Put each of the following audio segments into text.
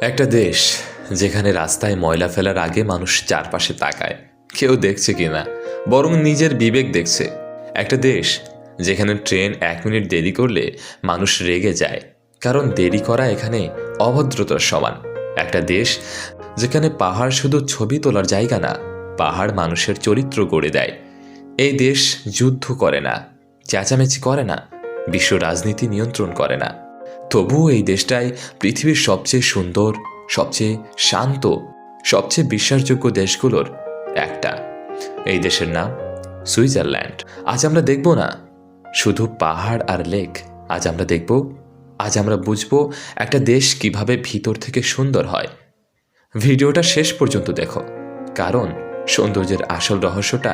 একটা দেশ যেখানে রাস্তায় ময়লা ফেলার আগে মানুষ চারপাশে তাকায় কেউ দেখছে কিনা, বরং নিজের বিবেক দেখছে। একটা দেশ যেখানে ট্রেন 1 মিনিট দেরি করলে মানুষ রেগে যায়, কারণ দেরি করা এখানে অভদ্রতার সমান। একটা দেশ যেখানে পাহাড় শুধু ছবি তোলার জায়গা না, পাহাড় মানুষের চরিত্র গড়ে দেয়। এই দেশ যুদ্ধ করে না, চেঁচামেচি করে না, বিশ্ব রাজনীতি নিয়ন্ত্রণ করে না। তবুও এই দেশটাই পৃথিবীর সবচেয়ে সুন্দর, সবচেয়ে শান্ত, সবচেয়ে বিশ্বাসযোগ্য দেশগুলোর একটা। এই দেশের নাম সুইজারল্যান্ড। আজ আমরা দেখব না শুধু পাহাড় আর লেক, আজ আমরা বুঝবো একটা দেশ কিভাবে ভিতর থেকে সুন্দর হয়। ভিডিওটা শেষ পর্যন্ত দেখো, কারণ সৌন্দর্যের আসল রহস্যটা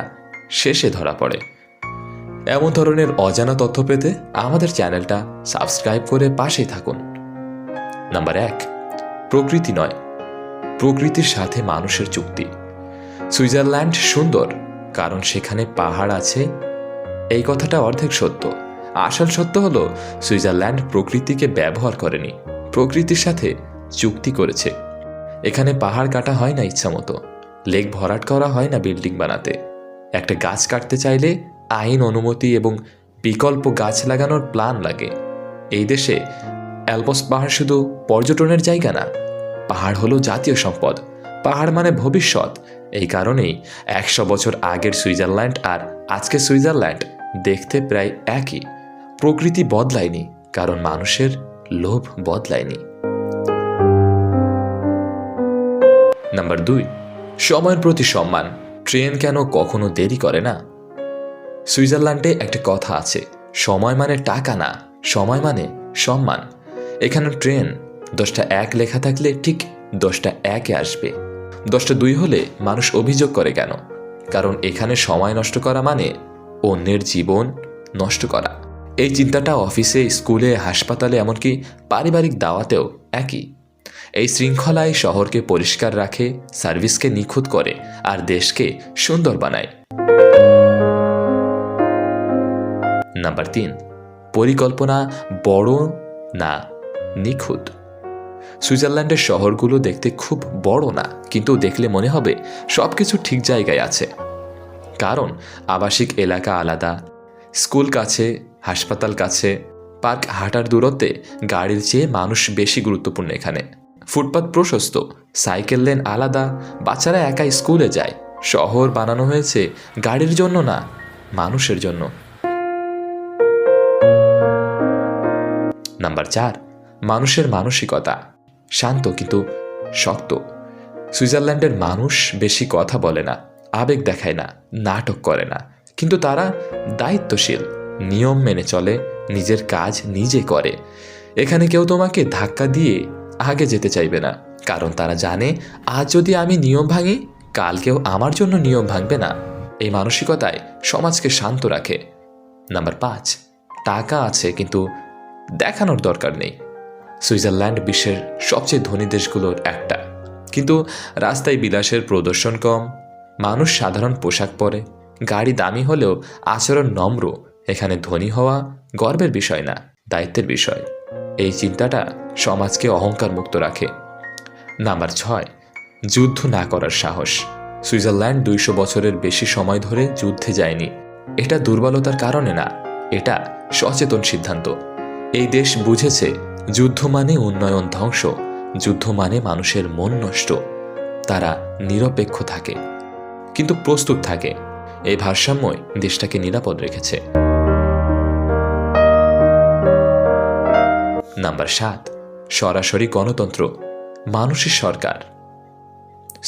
শেষে ধরা পড়ে। এমন ধরনের অজানা তথ্য পেতে আমাদের চ্যানেলটা সাবস্ক্রাইব করে পাশেই থাকুন। নাম্বার 1, প্রকৃতি নয়, প্রকৃতির সাথে মানুষের চুক্তি। সুইজারল্যান্ড সুন্দর কারণ সেখানে পাহাড় আছে, এই কথাটা অর্ধেক সত্য। আসল সত্য হলো সুইজারল্যান্ড প্রকৃতিকে ব্যবহার করেনি, প্রকৃতির সাথে চুক্তি করেছে। এখানে পাহাড় কাটা হয় না ইচ্ছা মতো, লেক ভরাট করা হয় না বিল্ডিং বানাতে। একটা গাছ কাটতে চাইলে আইন, অনুমতি এবং বিকল্প গাছ লাগানোর প্ল্যান লাগে। এই দেশে অ্যালপস পাহাড় শুধু পর্যটনের জায়গা না, পাহাড় হলো জাতীয় সম্পদ। পাহাড় মানে ভবিষ্যৎ। এই কারণেই 100 বছর আগের সুইজারল্যান্ড আর আজকের সুইজারল্যান্ড দেখতে প্রায় একই। প্রকৃতি বদলায়নি কারণ মানুষের লোভ বদলায়নি। নাম্বার 2, সময়ের প্রতি সম্মান। ট্রেন কেন কখনো দেরি করে না? সুইজারল্যান্ডে একটা কথা আছে, সময় মানে টাকা না, সময় মানে সম্মান। এখানে ট্রেন 10টা 1 লেখা থাকলে ঠিক 10টা 1-এ আসবে। 10টা 2 হলে মানুষ অভিযোগ করে কেন? কারণ এখানে সময় নষ্ট করা মানে অন্যের জীবন নষ্ট করা। এই চিন্তাটা অফিসে, স্কুলে, হাসপাতালে, এমনকি পারিবারিক দাওয়াতেও একই। এই শৃঙ্খলায় শহরকে পরিষ্কার রাখে, সার্ভিসকে নিখুঁত করে আর দেশকে সুন্দর বানায়। নাম্বার 3, পরিকল্পনা বড় না নিখুঁত। সুইজারল্যান্ডের শহরগুলো দেখতে খুব বড় না, কিন্তু দেখলে মনে হবে সবকিছু ঠিক জায়গায় আছে। কারণ আবাসিক এলাকা আলাদা, স্কুল কাছে, হাসপাতাল কাছে, পার্ক হাঁটার দূরত্বে গাড়ির চেয়ে মানুষ বেশি গুরুত্বপূর্ণ এখানে। ফুটপাত প্রশস্ত, সাইকেল লেন আলাদা, বাচ্চারা একা স্কুলে যায়। শহর বানানো হয়েছে গাড়ির জন্য না, মানুষের জন্য। নাম্বার 4, মানুষের মানসিকতা। শান্ত কিন্তু শক্ত। সুইজারল্যান্ডের মানুষ বেশি কথা বলে না, আবেগ দেখায় না, নাটক করে না, কিন্তু তারা দায়িত্বশীল, নিয়ম মেনে চলে, নিজের কাজ নিজে করে। এখানে কেউ তোমাকে ধাক্কা দিয়ে আগে যেতে চাইবে না, কারণ তারা জানে আজ যদি আমি নিয়ম ভাঙি, কাল কেউ আমার জন্য নিয়ম ভাঙবে না। এই মানসিকতায় সমাজকে শান্ত রাখে। নাম্বার 5, টাকা আছে কিন্তু দেখানোর দরকার নেই। সুইজারল্যান্ড বিশ্বের সবচেয়ে ধনী দেশগুলোর একটা, কিন্তু রাস্তায় বিলাসের প্রদর্শন কম, মানুষ সাধারণ পোশাক পরে, গাড়ি দামি হলেও আচরণ নম্র। এখানে ধনী হওয়া গর্বের বিষয় না, দায়িত্বের বিষয়। এই চিন্তাটা সমাজকে অহংকার মুক্ত রাখে। নাম্বার 6, যুদ্ধ না করার সাহস। সুইজারল্যান্ড 200 বছরের বেশি সময় ধরে যুদ্ধে যায়নি। এটা দুর্বলতার কারণে না, এটা সচেতন সিদ্ধান্ত। এই দেশ বুঝেছে যুদ্ধ মানে উন্নয়ন ধ্বংস, যুদ্ধ মানে মানুষের মন নষ্ট। তারা নিরপেক্ষ থাকে কিন্তু প্রস্তুত থাকে। এই ভারসাম্যই দেশটাকে নিরাপদ রেখেছে। নাম্বার 7, সরাসরি গণতন্ত্র, মানুষের সরকার।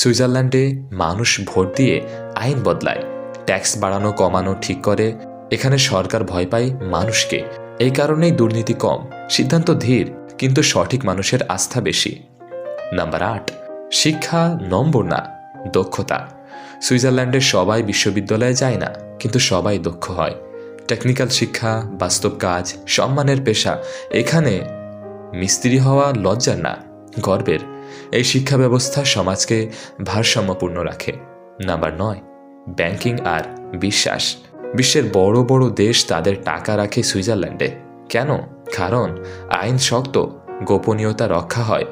সুইজারল্যান্ডে মানুষ ভোট দিয়ে আইন বদলায়, ট্যাক্স বাড়ানো কমানো ঠিক করে। এখানে সরকার ভয় পায় মানুষকে, এই কারণেই দুর্নীতি কম, সিদ্ধান্ত ধীর, কিন্তু সঠিক মানুষের আস্থা বেশি। নাম্বার 8, শিক্ষা নম্বর না, দক্ষতা। সুইজারল্যান্ডের সবাই বিশ্ববিদ্যালয়ে যায় না, কিন্তু সবাই দক্ষ হয়। টেকনিক্যাল শিক্ষা, বাস্তব কাজ, সম্মানের পেশা। এখানে মিস্ত্রি হওয়া লজ্জার না, গর্বের। এই শিক্ষা ব্যবস্থা সমাজকে ভারসাম্যপূর্ণ রাখে। নাম্বার 9, ব্যাংকিং আর বিশ্বাস। বিশ্বের বড় বড় দেশ তাদের টাকা রাখে সুইজারল্যান্ডে। কেন? কারণ আইন শক্ত, গোপনীয়তা রক্ষা হয়,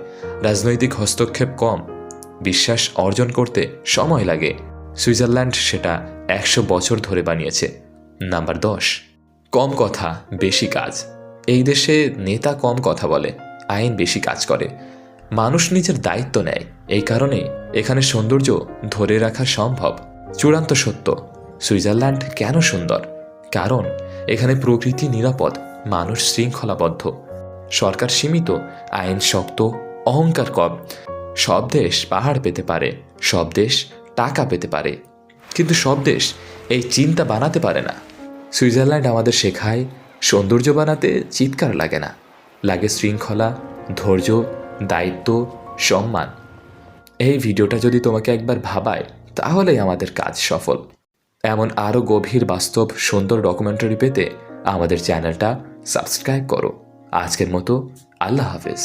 রাজনৈতিক হস্তক্ষেপ কম, বিশ্বাস অর্জন করতে সময় লাগে। সুইজারল্যান্ড সেটা 100 বছর ধরে বানিয়েছে। নাম্বার 10, কম কথা বেশি কাজ। এই দেশে নেতা কম কথা বলে, আইন বেশি কাজ করে, মানুষ নিজের দায়িত্ব নেয়। এই কারণে এখানে সৌন্দর্য ধরে রাখা সম্ভব। চূড়ান্ত সত্য, সুইজারল্যান্ড কেন সুন্দর? কারণ এখানে প্রকৃতি নিরাপদ, মানুষ শৃঙ্খলাবদ্ধ, সরকার সীমিত, আইন শক্ত, অহংকার কম। সব দেশ পাহাড় পেতে পারে, সব দেশ টাকা পেতে পারে, কিন্তু সব দেশ এই চিন্তা বানাতে পারে না। সুইজারল্যান্ড আমাদের শেখায় সৌন্দর্য বানাতে চিৎকার লাগে না, লাগে শৃঙ্খলা, ধৈর্য, দায়িত্ব, সম্মান। এই ভিডিওটা যদি তোমাকে একবার ভাবায় তাহলেই আমাদের কাজ সফল। এমন আরও গভীর, বাস্তব, সুন্দর ডকুমেন্টারি পেতে আমাদের চ্যানেলটা সাবস্ক্রাইব করো। আজকের মতো আল্লাহ হাফেজ।